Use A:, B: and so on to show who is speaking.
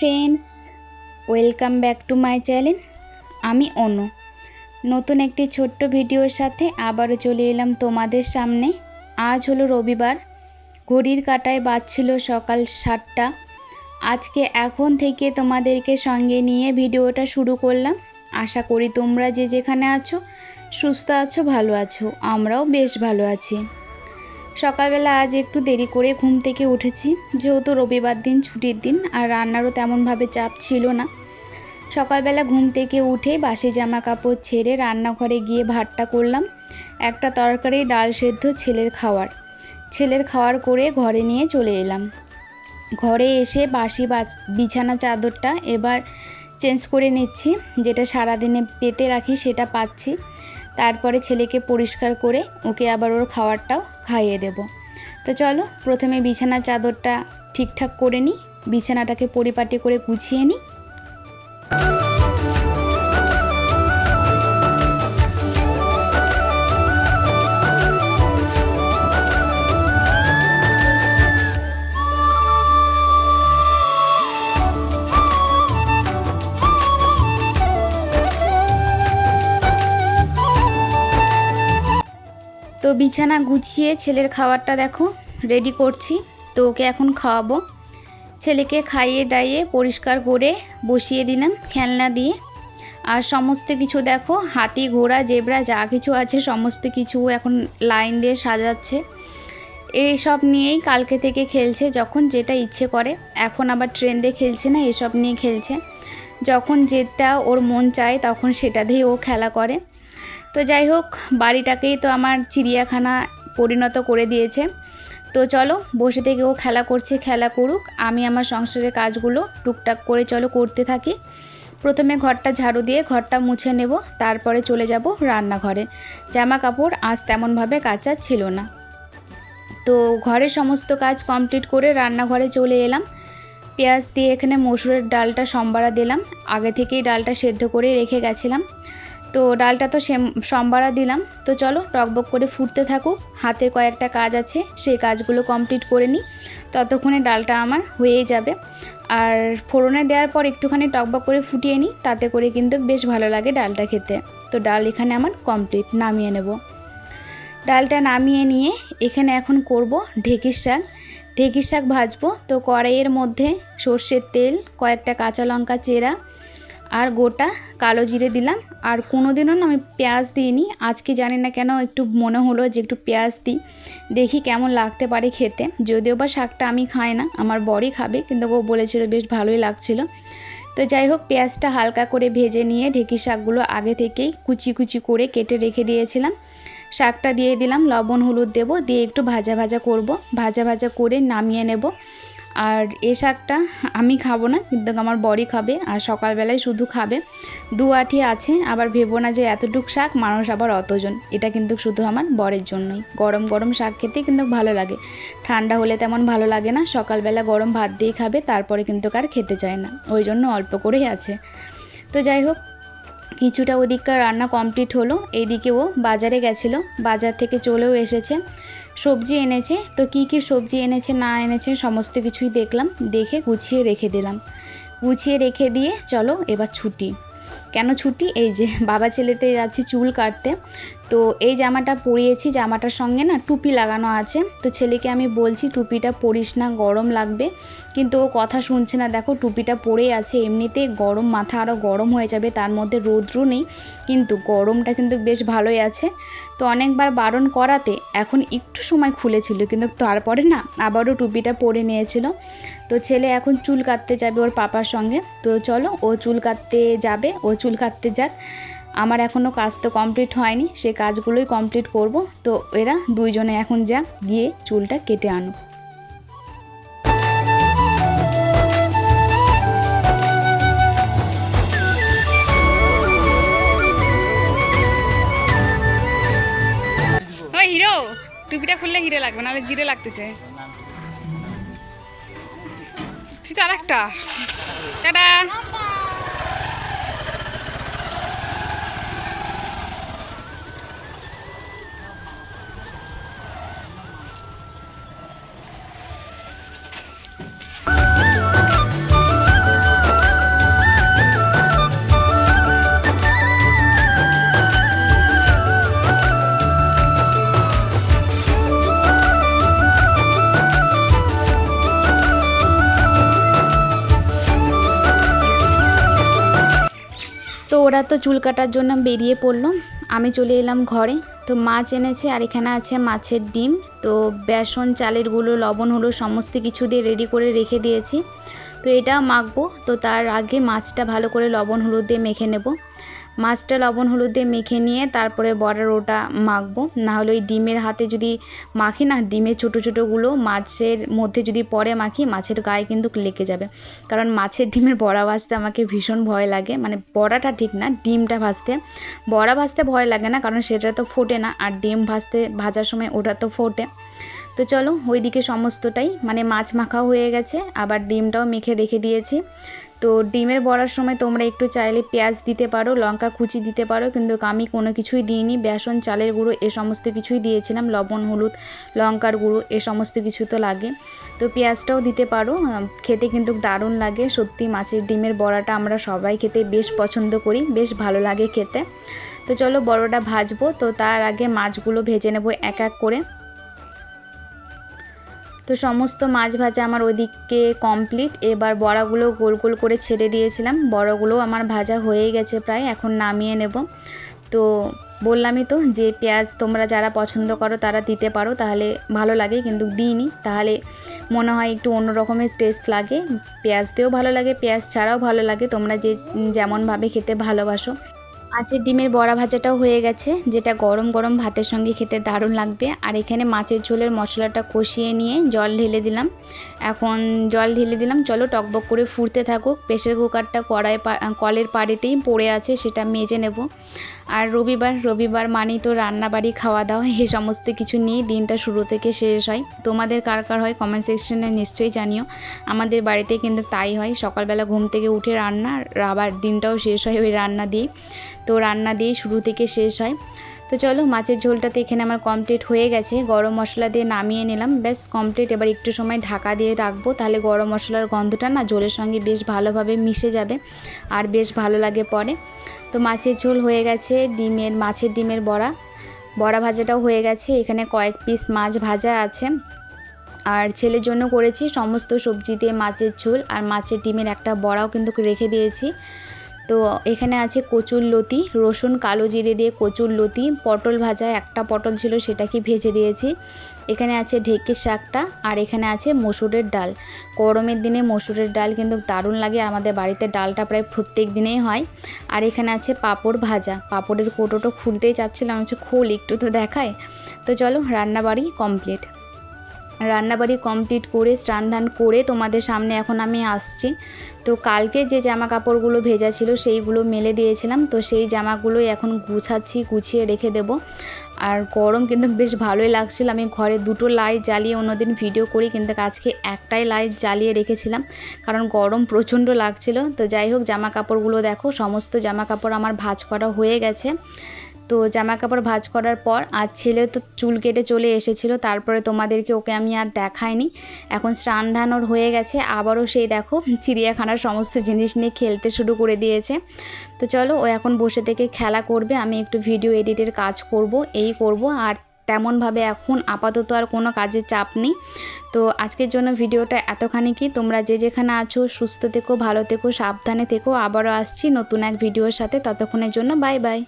A: Friends, welcome back to my channel. আমি অনু নতুন একটি ছোট্ট ভিডিওর সাথে আবারও চলে এলাম তোমাদের সামনে। আজ হলো রবিবার, ঘড়ির কাঁটায় বাজছিল সকাল 7টা। আজকে এখন থেকে তোমাদেরকে সঙ্গে নিয়ে ভিডিওটা শুরু করলাম। আশা করি তোমরা যে যেখানে আছো সুস্থ আছো, ভালো আছো। আমরাও বেশ ভালো আছি। সকালবেলা আজ একটু দেরি করে ঘুম থেকে উঠেছি, যেহেতু রবিবার দিন ছুটির দিন, আর রান্নারও তেমনভাবে চাপ ছিল না। সকালবেলা ঘুম থেকে উঠে বাসি জামা কাপড় ছেড়ে রান্নাঘরে গিয়ে ভাতটা করলাম। একটা তরকারি, ডাল সেদ্ধ, ছেলের খাওয়ার করে ঘরে নিয়ে চলে এলাম। ঘরে এসে বাসি বিছানা চাদরটা এবার চেঞ্জ করে নিচ্ছি, যেটা সারাদিনে পেতে রাখি সেটা পাচ্ছি। তারপরে ছেলেকে পরিষ্কার করে ওকে আবার ওর খাবারটাও খাইয়ে দেব। তো চলো প্রথমে বিছানার চাদরটা ঠিকঠাক করে নিই, বিছানাটাকে পরিপাটি করে গুছিয়ে নিই। তো বিছানা গুছিয়ে ছেলের খাবারটা দেখো রেডি করছি। তো ওকে এখন খাওয়াবো। ছেলেকে খাইয়ে দাইয়ে পরিষ্কার করে বসিয়ে দিলাম খেলনা দিয়ে। আর সমস্ত কিছু দেখো, হাতি, ঘোড়া, জেব্রা যা কিছু আছে সমস্ত কিছু এখন লাইন দিয়ে সাজাচ্ছে। এই সব নিয়েই কালকে থেকে খেলছে, যখন যেটা ইচ্ছে করে। এখন আবার ট্রেন দিয়ে খেলছে না, এসব নিয়ে খেলছে। যখন যেটা ওর মন চায় তখন সেটা দিয়ে ও খেলা করে। তো যাই হোক, বাড়িটাকেই তো আমার চিড়িয়াখানা পরিণত করে দিয়েছে। তো চলো বসে থেকে ও খেলা করছে, খেলা করুক, আমি আমার সংসারের কাজগুলো টুকটাক করে চলো করতে থাকি। প্রথমে ঘরটা ঝাড়ু দিয়ে ঘরটা মুছে নেব, তারপরে চলে যাব রান্নাঘরে। জামা কাপড় আজ তেমনভাবে কাচা ছিল না। তো ঘরের সমস্ত কাজ কমপ্লিট করে রান্নাঘরে চলে এলাম। পেঁয়াজ দিয়ে এখানে মসুরের ডালটা সম্বারা দিলাম। আগে থেকেই ডালটা সেদ্ধ করে রেখে গেছিলাম। তো ডালটা তো সম্বারা দিলাম। তো চলো টকবক করে ফুটতে থাকুক, হাতের কয়েকটা কাজ আছে সেই কাজগুলো কমপ্লিট করে নিই, ততক্ষণে ডালটা আমার হয়ে যাবে। আর ফোড়নে দেওয়ার পর একটুখানি টকবক করে ফুটিয়ে নিই, তাতে করে কিন্তু বেশ ভালো লাগে ডালটা খেতে। তো ডাল এখানে আমার কমপ্লিট, নামিয়ে নেব। ডালটা নামিয়ে নিয়ে এখানে এখন করব ঢেঁকির শাক ভাজবো। তো কড়াইয়ের মধ্যে সর্ষের তেল, কয়েকটা কাঁচা লঙ্কা চেরা আর গোটা কালো জিরে দিলাম। আর কোনো দিনও না আমি পেঁয়াজ দিইনি, আজকে জানি না কেন একটু মনে হলো যে একটু পেঁয়াজ দিই, দেখি কেমন লাগতে পারে খেতে। যদিও বা শাকটা আমি খাই না, আমার বরই খাবে, কিন্তু ও বলেছিল বেশ ভালোই লাগছিল। তো যাই হোক, পেঁয়াজটা হালকা করে ভেজে নিয়ে ঢেঁকির শাকগুলো আগে থেকেই কুচি কুচি করে কেটে রেখে দিয়েছিলাম। শাকটা দিয়ে দিলাম, লবণ হলুদ দেব, দিয়ে একটু ভাজা ভাজা করব, ভাজা ভাজা করে নামিয়ে নেব। আর এই শাকটা আমি খাবো না, কিন্তু আমার বরই খাবে, আর সকালবেলায় শুধু খাবে। 2 আঁটি আছে, আবার ভেবো না যে এতটুক শাক মানুষ আবার অতজন। এটা কিন্তু শুধু আমার বরের জন্যই। গরম গরম শাক খেতে কিন্তু ভালো লাগে, ঠান্ডা হলে তেমন ভালো লাগে না। সকালবেলা গরম ভাত দিয়ে খাবে, তারপরে কিন্তু আর খেতে চায় না, ওই জন্য অল্প করেই আছে। তো যাই হোক, কিছুটা ওদিককার রান্না কমপ্লিট হলো। এইদিকে ও বাজারে গেছিলো, বাজার থেকে চলেও এসেছে, সবজি এনেছে। তো কি কি সবজি এনেছে না এনেছে সমস্ত কিছুই দেখলাম, দেখে গুছিয়ে রেখে দিলাম। গুছিয়ে রেখে দিয়ে চলো এবার ছুটি। কেন ছুটি? এই যে বাবা ছেলেতে যাচ্ছি চুল কাটতে। তো এই জামাটা পরিয়েছি, জামাটার সঙ্গে না টুপি লাগানো আছে। তো ছেলেকে আমি বলছি টুপিটা পরিস না, গরম লাগবে, কিন্তু ও কথা শুনছে না। দেখো টুপিটা পরেই আছে, এমনিতেই গরম, মাথা আরও গরম হয়ে যাবে, তার মধ্যে রৌদ্রও নেই, কিন্তু গরমটা কিন্তু বেশ ভালোই আছে। তো অনেকবার বারণ করাতে এখন একটু সময় খুলেছিল, কিন্তু তারপরে না আবারও টুপিটা পরে নিয়েছিল। তো ছেলে এখন চুল কাটতে যাবে ওর পাপার সঙ্গে। তো চলো ও চুল কাটতে যাবে, ও চুল কাটতে যাক। আমার এখনও কাজ তো কমপ্লিট হয়নি, সে কাজগুলোই কমপ্লিট করব। তো এরা দুইজনে এখন যাক, গিয়ে চুলটা কেটে আনুক। ওই হিরো, টুপিটা খুললে হিরে লাগবে, নাহলে জিরে লাগতেছে। আর একটা টাটা। ওরা তো চুল কাটার জন্য বেরিয়ে পড়লো, আমি চলে এলাম ঘরে। তো মাছ এনেছে আর এখানে আছে মাছের ডিম। তো বেসন, চালের গুঁড়ো, লবণ, হলুদ সমস্ত কিছু দিয়ে রেডি করে রেখে দিয়েছি। তো এটা মাখবো। তো তার আগে মাছটা ভালো করে লবণ হলুদ দিয়ে মেখে নেব। মাছটা লবণ হলুদ দিয়ে মেখে নিয়ে তারপরে বড়ার ওটা মাখবো। নাহলে ওই ডিমের হাতে যদি মাখি না, ডিমের ছোটো ছোটোগুলো মাছের মধ্যে যদি পরে মাখি, মাছের গায়ে কিন্তু লেগে যাবে। কারণ মাছের ডিমের বড়া ভাজতে আমাকে ভীষণ ভয় লাগে, মানে বড়াটা ঠিক না, ডিমটা ভাজতে। বড়া ভাজতে ভয় লাগে না, কারণ সেটা তো ফোটে না, আর ডিম ভাজার সময় ওটা তো ফোটে। তো চলো, ওইদিকে সমস্তটাই মানে মাছ মাখাও হয়ে গেছে, আবার ডিমটাও মেখে রেখে দিয়েছি। তো ডিমের বড়ার সময় তোমরা একটু চাইলে পেঁয়াজ দিতে পারো, লঙ্কা কুচি দিতে পারো, কিন্তু আমি কোনো কিছুই দিইনি। বেসন, চালের গুঁড়ো এ সমস্ত কিছুই দিয়েছিলাম, লবণ, হলুদ, লঙ্কার গুঁড়ো এ সমস্ত কিছু তো লাগে। তো পেঁয়াজটাও দিতে পারো, খেতে কিন্তু দারুণ লাগে। সত্যি মাছের ডিমের বড়াটা আমরা সবাই খেতে বেশ পছন্দ করি, বেশ ভালো লাগে খেতে। তো চলো বড়াটা ভাজবো। তো তার আগে মাছগুলো ভেজে নেব এক এক করে। তো সমস্ত মাছ ভাজা আমার ওইদিকে কমপ্লিট। এবার বড়াগুলো গোল গোল করে ছেড়ে দিয়েছিলাম, বড়াগুলো আমার ভাজা হয়ে গেছে প্রায়, এখন নামিয়ে নেব। তো বললামই তো যে পেঁয়াজ তোমরা যারা পছন্দ করো তারা দিতে পারো, তাহলে ভালো লাগে, কিন্তু দিইনি, তাহলে মনে হয় একটু অন্য রকমের টেস্ট লাগে। পেঁয়াজ দিয়েও ভালো লাগে, পেঁয়াজ ছাড়াও ভালো লাগে, তোমরা যে যেমনভাবে খেতে ভালোবাসো। মাছের ডিমের বড়া ভাজাটাও হয়ে গেছে, যেটা গরম গরম ভাতের সঙ্গে খেতে দারুণ লাগবে। আর এখানে মাছের ঝোলের মশলাটা কষিয়ে নিয়ে জল ঢেলে দিলাম। এখন জল ঢেলে দিলাম, চলো টকবক করে ফুটতে থাকুক। প্রেসার কুকারটা কলের পাড়েতেই পড়ে আছে, সেটা মেজে নেব। আর রবিবার মানেই তো রান্নাবাড়ি, খাওয়া দাওয়া, এই সমস্ত কিছু নিয়ে দিনটা শুরু থেকে শেষ হয়। তোমাদের কার কার হয় কমেন্ট সেকশনে নিশ্চয়ই জানিও। আমাদের বাড়িতে কিন্তু তাই হয়, সকালবেলা ঘুম থেকে উঠে রান্না, আবার দিনটাও শেষ হয় ওই রান্না দিয়ে। তো রান্না দিয়েই শুরু থেকে শেষ হয়। তো চলো, মাছের ঝোলটা তো এখানে আমার কমপ্লিট হয়ে গেছে, গরম মশলা দিয়ে নামিয়ে নিলাম, ব্যাস কমপ্লিট। এবার একটু সময় ঢাকা দিয়ে রাখবো, তাহলে গরম মশলার গন্ধটা না ঝোলের সঙ্গে বেশ ভালোভাবে মিশে যাবে আর বেশ ভালো লাগে পরে। তো মাছের ঝোল হয়ে গেছে, মাছের ডিমের বড়া ভাজাটাও হয়ে গেছে। এখানে কয়েক পিস মাছ ভাজা আছে, আর ছেলের জন্য করেছি সমস্ত সবজি দিয়ে মাছের ঝোল, আর মাছের ডিমের একটা বড়াও কিন্তু রেখে দিয়েছি। তো এখানে আছে কচুর লতি, রসুন কালো জিরে দিয়ে কচুর লতি, পটল ভাজা, একটা পটল ছিল সেটাকে ভেজে দিয়েছি। এখানে আছে ঢেঁকির শাকটা, আর এখানে আছে মসুরের ডাল। গরমের দিনে মসুরের ডাল কিন্তু দারুণ লাগে, আর আমাদের বাড়িতে ডালটা প্রায় প্রত্যেক দিনেই হয়। আর এখানে আছে পাঁপড় ভাজা, পাঁপড়ের কৌটোটা খুলতেই চাচ্ছিলাম, হচ্ছে খোল একটু তো দেখায়। তো চলো, রান্নাবাড়ি কমপ্লিট করে স্নান ধান করে তোমাদের সামনে এখন আমি আসছি। তো কালকে যে জামা কাপড়গুলো ভেজা ছিল সেইগুলো মেলে দিয়েছিলাম, তো সেই জামাগুলোই এখন গুছিয়ে রেখে দেব। আর গরম কিন্তু বেশ ভালোই লাগছিল। আমি ঘরে দুটো লাইট জ্বালিয়ে অন্যদিন ভিডিও করি, কিন্তু আজকে একটাই লাইট জ্বালিয়ে রেখেছিলাম, কারণ গরম প্রচণ্ড লাগছিল। তো যাই হোক, জামা কাপড়গুলো দেখো, সমস্ত জামা কাপড় আমার ভাঁজ করা হয়ে গেছে। তো জামা কাপড় ভাঁজ করার পর আর ছেলে তো চুল কেটে চলে এসেছিলো, তারপরে তোমাদেরকে ওকে আমি আর দেখাইনি। এখন স্নান ধান ওর হয়ে গেছে, আবারও সেই দেখো চিড়িয়াখানার সমস্ত জিনিস নিয়ে খেলতে শুরু করে দিয়েছে। তো চলো, ও এখন বসে থেকে খেলা করবে, আমি একটু ভিডিও এডিটের কাজ করব, আর তেমনভাবে এখন আপাতত আর কোনো কাজের চাপ নেই। তো আজকের জন্য ভিডিওটা এতখানি কি, তোমরা যে যেখানে আছো সুস্থ থেকো, ভালো থেকো, সাবধানে থেকো। আবারও আসছি নতুন এক ভিডিওর সাথে, ততক্ষণের জন্য বাই বাই।